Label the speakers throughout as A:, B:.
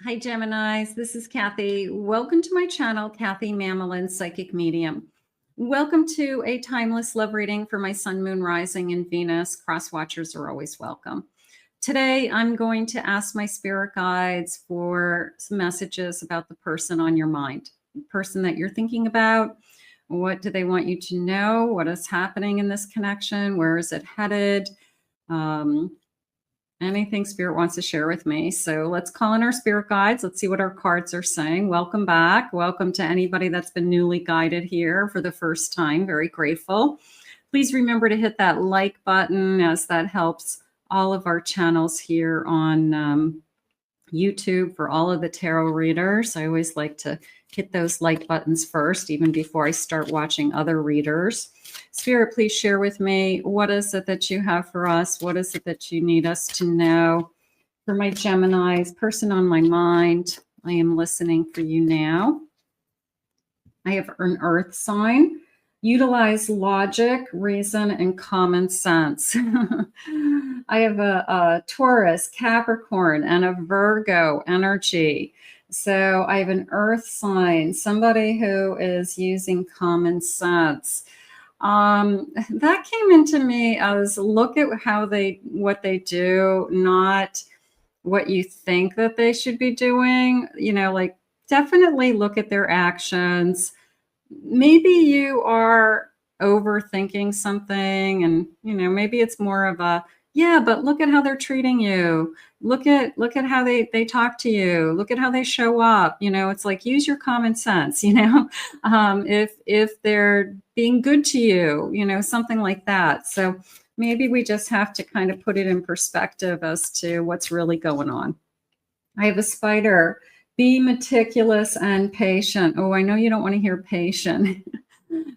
A: Hi, Geminis. This is Kathy. Welcome to my channel, Kathy Mamolen, Psychic Medium. Welcome to a timeless love reading for my Sun, Moon, Rising, and Venus. Cross watchers are always welcome. Today, I'm going to ask my spirit guides for some messages about the person on your mind, the person that you're thinking about. What do they want you to know? What is happening in this connection? Where is it headed? Anything spirit wants to share with me. So let's call in our spirit guides. Let's see what our cards are saying. Welcome back. Welcome to anybody that's been newly guided here for the first time. Very grateful. Please remember to hit that like button, as that helps all of our channels here on YouTube for all of the tarot readers. I always like to hit those like buttons first, even before I start watching other readers. Spirit, please share with me, what is it that you have for us? What is it that you need us to know? For my Geminis, person on my mind, I am listening for you now. I have an earth sign. Utilize logic, reason, and common sense. I have a Taurus, Capricorn, and a Virgo energy. So I have an earth sign, somebody who is using common sense. That came into me as look at what they do, not what you think that they should be doing. You know, like definitely look at their actions. Maybe you are overthinking something, and you know, maybe it's more of a, yeah, but look at how they're treating you. Look at how they talk to you. Look at how they show up. You know, it's like, use your common sense, you know, if they're being good to you, you know, something like that. So maybe we just have to kind of put it in perspective as to what's really going on. I have a spider. Be meticulous and patient. Oh, I know you don't want to hear patient.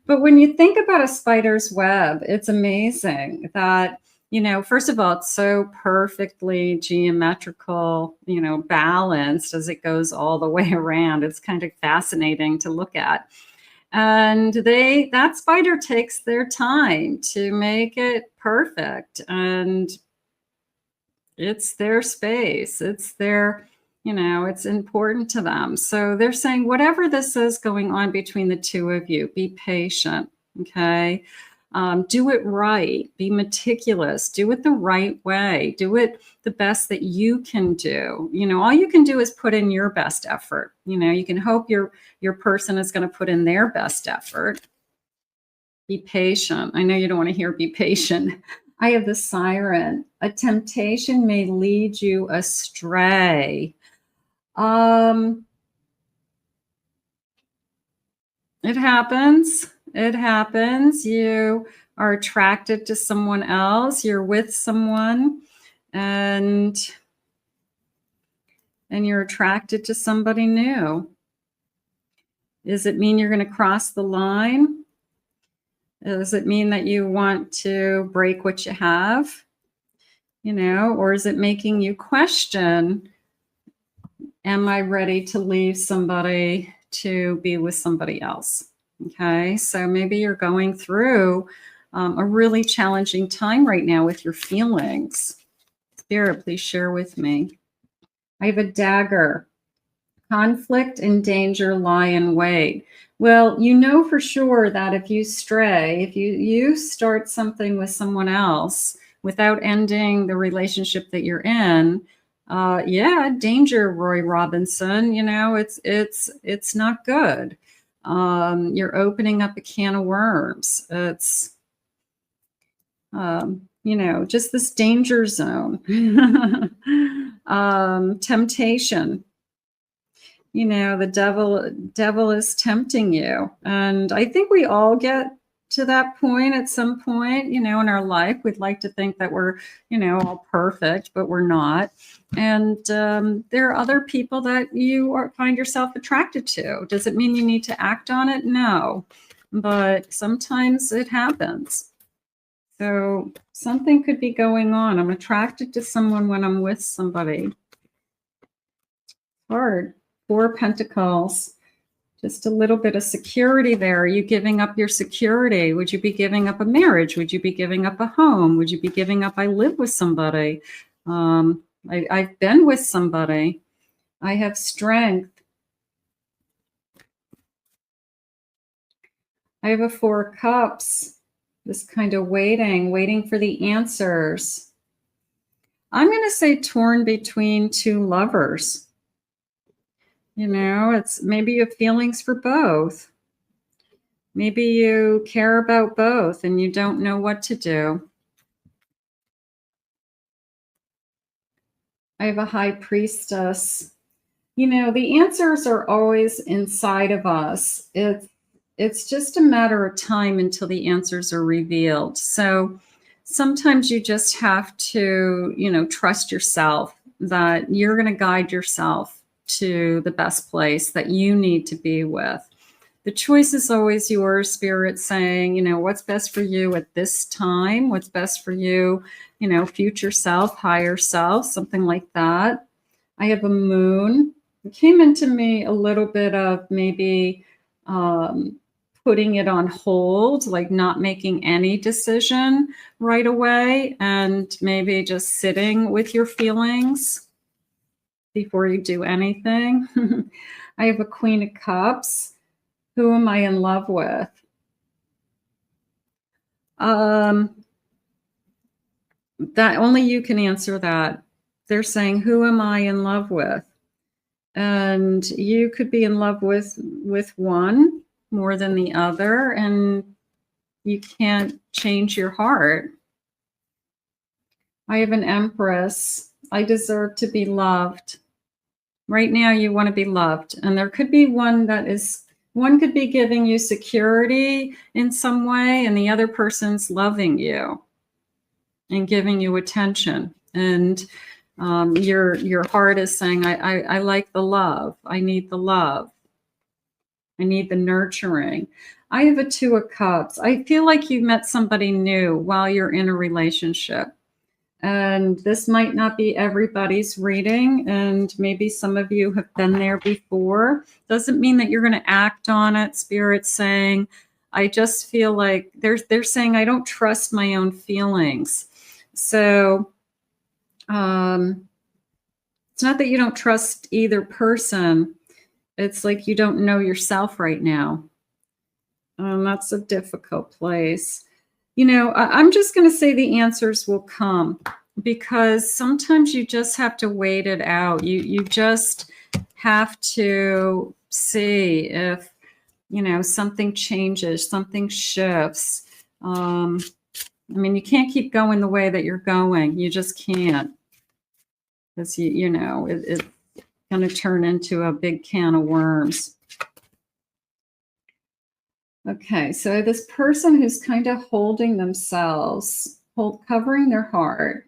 A: But when you think about a spider's web, it's amazing that, you know, first of all, it's so perfectly geometrical, you know, balanced as it goes all the way around. It's kind of fascinating to look at. And that spider takes their time to make it perfect. And it's their space. It's their, you know, it's important to them. So they're saying, whatever this is going on between the two of you, be patient, okay? Do it right. Be meticulous. Do it the right way. Do it the best that you can do. You know, all you can do is put in your best effort. You know, you can hope your person is going to put in their best effort. Be patient. I know you don't want to hear be patient. I have the siren. A temptation may lead you astray. It happens. It happens. You are attracted to someone else. You're with someone, and you're attracted to somebody new. Does it mean you're going to cross the line? Does it mean that you want to break what you have? You know, or is it making you question, am I ready to leave somebody to be with somebody else? Okay, so maybe you're going through a really challenging time right now with your feelings. Spirit, please share with me. I have a dagger. Conflict and danger lie in wait. Well, you know for sure that if you stray, if you start something with someone else without ending the relationship that you're in, yeah, danger, Roy Robinson. You know, it's not good. You're opening up a can of worms. It's, you know, just this danger zone. Temptation. You know, the devil is tempting you. And I think we all get to that point at some point, you know, in our life. We'd like to think that we're, you know, all perfect, but we're not. And there are other people that you find yourself attracted to. Does it mean you need to act on it? No, but sometimes it happens. So something could be going on. I'm attracted to someone when I'm with somebody. Hard. 4 Pentacles. Just a little bit of security there. Are you giving up your security? Would you be giving up a marriage? Would you be giving up a home? Would you be giving up, I live with somebody? I've been with somebody. I have strength. I have a 4 of Cups. This kind of waiting for the answers. I'm going to say torn between 2 lovers. You know, it's maybe you have feelings for both. Maybe you care about both and you don't know what to do. I have a High Priestess. You know, the answers are always inside of us. It's just a matter of time until the answers are revealed. So sometimes you just have to, you know, trust yourself that you're going to guide yourself to the best place that you need to be with. The choice is always yours, Spirit saying, you know, what's best for you at this time, what's best for you, you know, future self, higher self, something like that. I have a Moon. It came into me a little bit of maybe putting it on hold, like not making any decision right away, and maybe just sitting with your feelings before you do anything. I have a Queen of Cups. Who am I in love with? That only you can answer that. They're saying, who am I in love with? And you could be in love with one more than the other, and you can't change your heart. I have an Empress. I deserve to be loved. Right now, you want to be loved. And there could be one could be giving you security in some way, and the other person's loving you and giving you attention. And your heart is saying, I like the love. I need the love. I need the nurturing. I have a 2 of Cups. I feel like you met somebody new while you're in a relationship. And this might not be everybody's reading, and maybe some of you have been there before. Doesn't mean that you're going to act on it. Spirit's saying, I just feel like they're saying, I don't trust my own feelings. So it's not that you don't trust either person. It's like you don't know yourself right now. That's a difficult place. You know, I'm just going to say the answers will come, because sometimes you just have to wait it out. You just have to see if, you know, something changes, something shifts. I mean, you can't keep going the way that you're going. You just can't. Because, you know, it's going to turn into a big can of worms. Okay, so this person who's kind of holding themselves, covering their heart,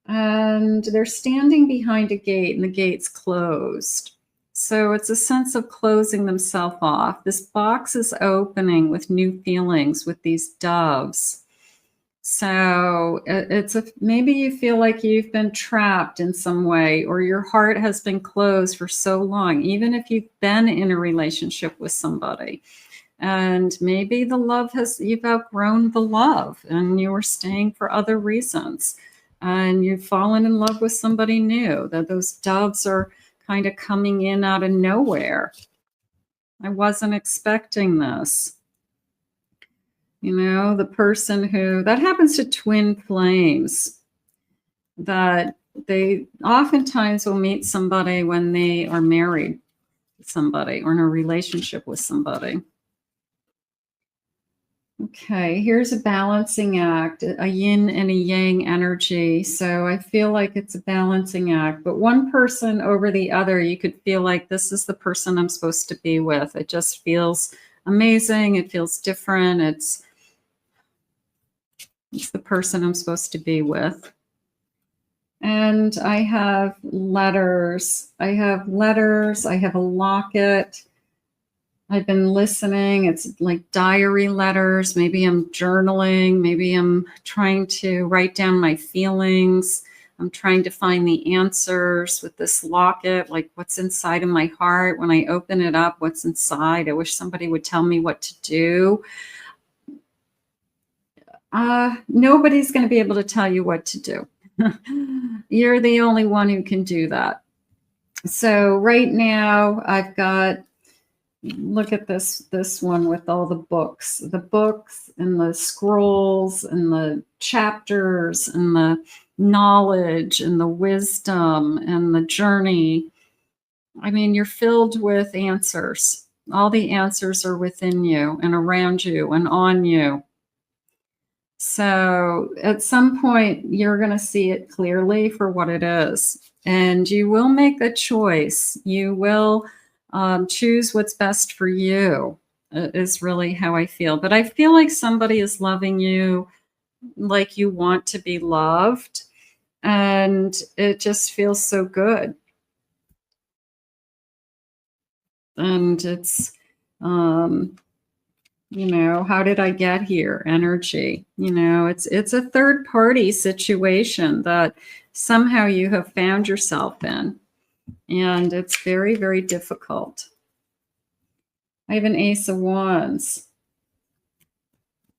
A: and they're standing behind a gate, and the gate's closed. So it's a sense of closing themselves off. This box is opening with new feelings with these doves. So maybe you feel like you've been trapped in some way, or your heart has been closed for so long, even if you've been in a relationship with somebody. And maybe you've outgrown the love and you were staying for other reasons, and you've fallen in love with somebody new, that those doves are kind of coming in out of nowhere. I wasn't expecting this. You know, the person that happens to twin flames, that they oftentimes will meet somebody when they are married to somebody or in a relationship with somebody. Okay, here's a balancing act, a yin and a yang energy. So I feel like it's a balancing act, but one person over the other, you could feel like this is the person I'm supposed to be with. It just feels amazing. It feels different. It's the person I'm supposed to be with. And I have letters. I have a locket. I've been listening. It's like diary letters. Maybe I'm journaling. Maybe I'm trying to write down my feelings. I'm trying to find the answers with this locket, like what's inside of my heart. When I open it up, what's inside? I wish somebody would tell me what to do. Nobody's going to be able to tell you what to do. You're the only one who can do that. So right now I've got, look at this one with all the books and the scrolls and the chapters and the knowledge and the wisdom and the journey. I mean, you're filled with answers. All the answers are within you and around you and on you. So at some point, you're going to see it clearly for what it is. And you will make a choice. You will choose what's best for you, is really how I feel. But I feel like somebody is loving you like you want to be loved. And it just feels so good. And it's, you know, how did I get here? Energy. You know, it's a third party situation that somehow you have found yourself in. And it's very, very difficult. I have an Ace of Wands.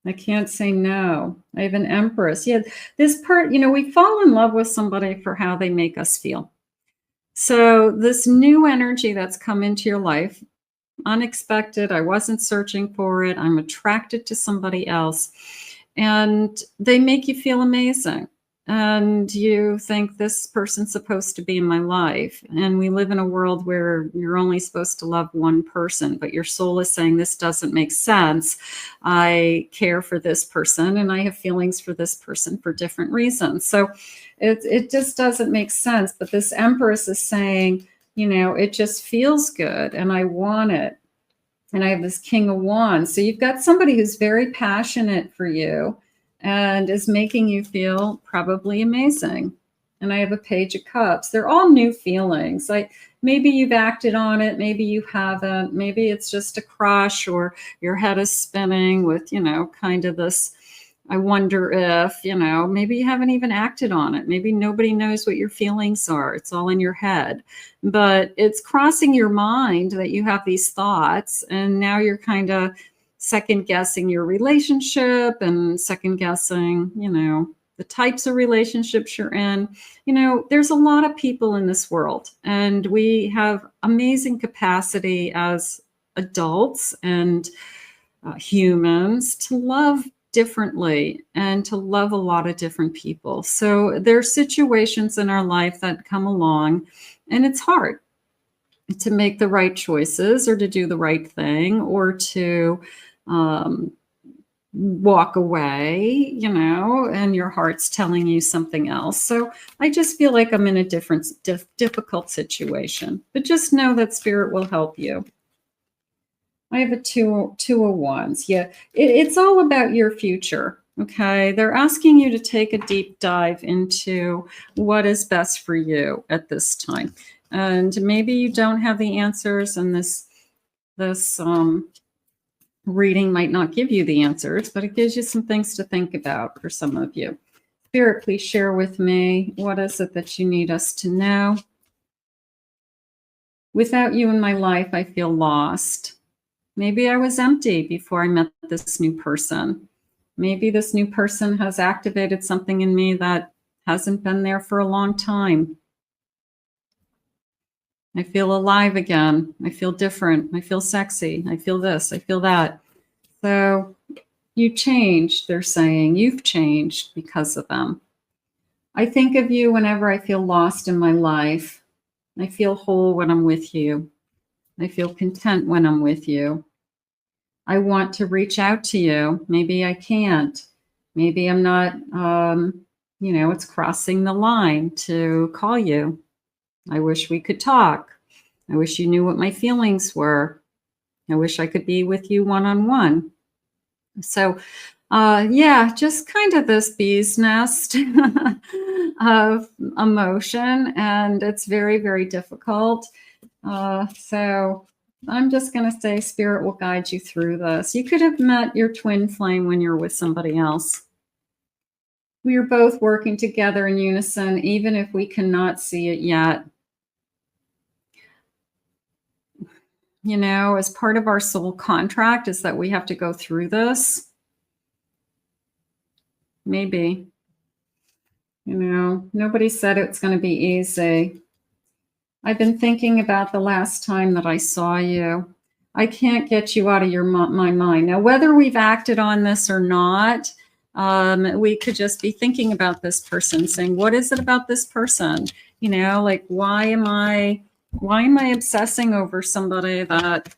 A: I can't say no. I have an Empress. Yeah, this part, you know, we fall in love with somebody for how they make us feel. So this new energy that's come into your life, unexpected, I wasn't searching for it, I'm attracted to somebody else, and they make you feel amazing. And you think, this person's supposed to be in my life. And we live in a world where you're only supposed to love one person, but your soul is saying, this doesn't make sense. I care for this person and I have feelings for this person for different reasons. So it just doesn't make sense. But this Empress is saying, you know, it just feels good and I want it. And I have this King of Wands. So you've got somebody who's very passionate for you and is making you feel probably amazing. And I have a Page of Cups. They're all new feelings. Like maybe you've acted on it, maybe you haven't. Maybe it's just a crush, or your head is spinning with, you know, kind of this, I wonder if, you know, maybe you haven't even acted on it. Maybe nobody knows what your feelings are. It's all in your head. But it's crossing your mind that you have these thoughts, and now you're kind of second guessing your relationship and second guessing, you know, the types of relationships you're in. You know, there's a lot of people in this world, and we have amazing capacity as adults and humans to love differently and to love a lot of different people. So there's situations in our life that come along, and it's hard to make the right choices or to do the right thing or to walk away, you know, and your heart's telling you something else. So I just feel like I'm in a difficult situation, but just know that Spirit will help you. I have a two of Wands. Yeah, it's all about your future. Okay, they're asking you to take a deep dive into what is best for you at this time, and maybe you don't have the answers, and this reading might not give you the answers, but it gives you some things to think about for some of you. Spirit, please share with me, what is it that you need us to know? Without you in my life, I feel lost. Maybe I was empty before I met this new person. Maybe this new person has activated something in me that hasn't been there for a long time. I feel alive again. I feel different. I feel sexy. I feel this. I feel that. So you changed, they're saying. You've changed because of them. I think of you whenever I feel lost in my life. I feel whole when I'm with you. I feel content when I'm with you. I want to reach out to you. Maybe I can't. Maybe I'm not, you know, it's crossing the line to call you. I wish we could talk. I wish you knew what my feelings were. I wish I could be with you one-on-one. So, yeah, just kind of this bee's nest of emotion, and it's very, very difficult. So I'm just going to say Spirit will guide you through this. You could have met your twin flame when you're with somebody else. We are both working together in unison, even if we cannot see it yet. You know, as part of our soul contract is that we have to go through this. Maybe. You know, nobody said it's going to be easy. I've been thinking about the last time that I saw you. I can't get you out of my mind. Now, whether we've acted on this or not, we could just be thinking about this person, saying, what is it about this person? You know, like, why am I obsessing over somebody that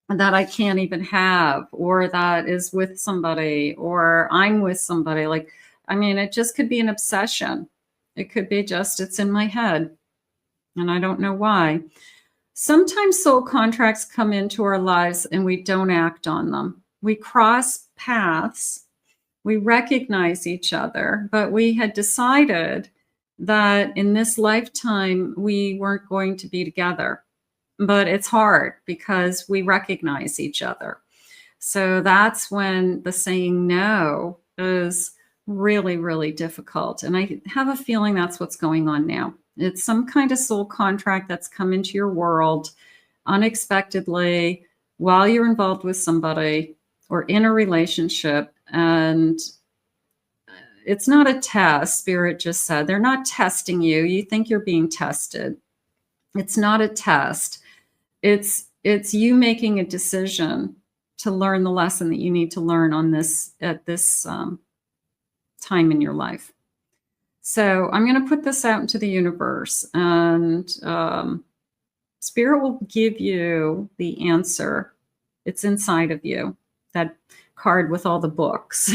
A: I can't even have, or that is with somebody, or I'm with somebody? Like, I mean, it just could be an obsession. It could be just, it's in my head and I don't know why. Sometimes soul contracts come into our lives and we don't act on them. We cross paths, we recognize each other, but we had decided that in this lifetime we weren't going to be together. But it's hard because we recognize each other. So that's when the saying no is really, really difficult. And I have a feeling that's what's going on now. It's some kind of soul contract that's come into your world unexpectedly while you're involved with somebody or in a relationship. And it's not a test. Spirit just said they're not testing you. You think you're being tested. It's not a test. It's you making a decision to learn the lesson that you need to learn on this at this time in your life. So I'm going to put this out into the universe, and Spirit will give you the answer. It's inside of you. That card with all the books.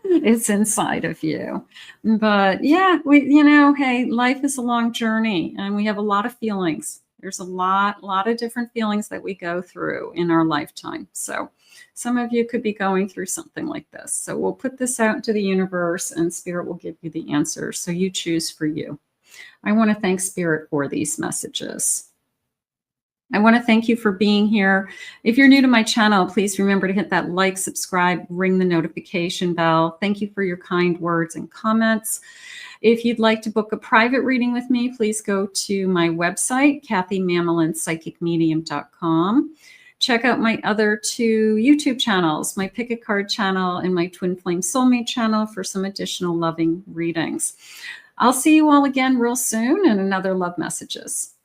A: It's inside of you. But yeah, hey, life is a long journey and we have a lot of feelings. There's a lot of different feelings that we go through in our lifetime. So some of you could be going through something like this. So we'll put this out into the universe and Spirit will give you the answers. So you choose for you. I want to thank Spirit for these messages. I want to thank you for being here. If you're new to my channel, please remember to hit that like, subscribe, ring the notification bell. Thank you for your kind words and comments. If you'd like to book a private reading with me, please go to my website, KathyMamolenPsychicMedium.com. Check out my other 2 YouTube channels, my Pick a Card channel and my Twin Flame Soulmate channel for some additional loving readings. I'll see you all again real soon in another Love Messages.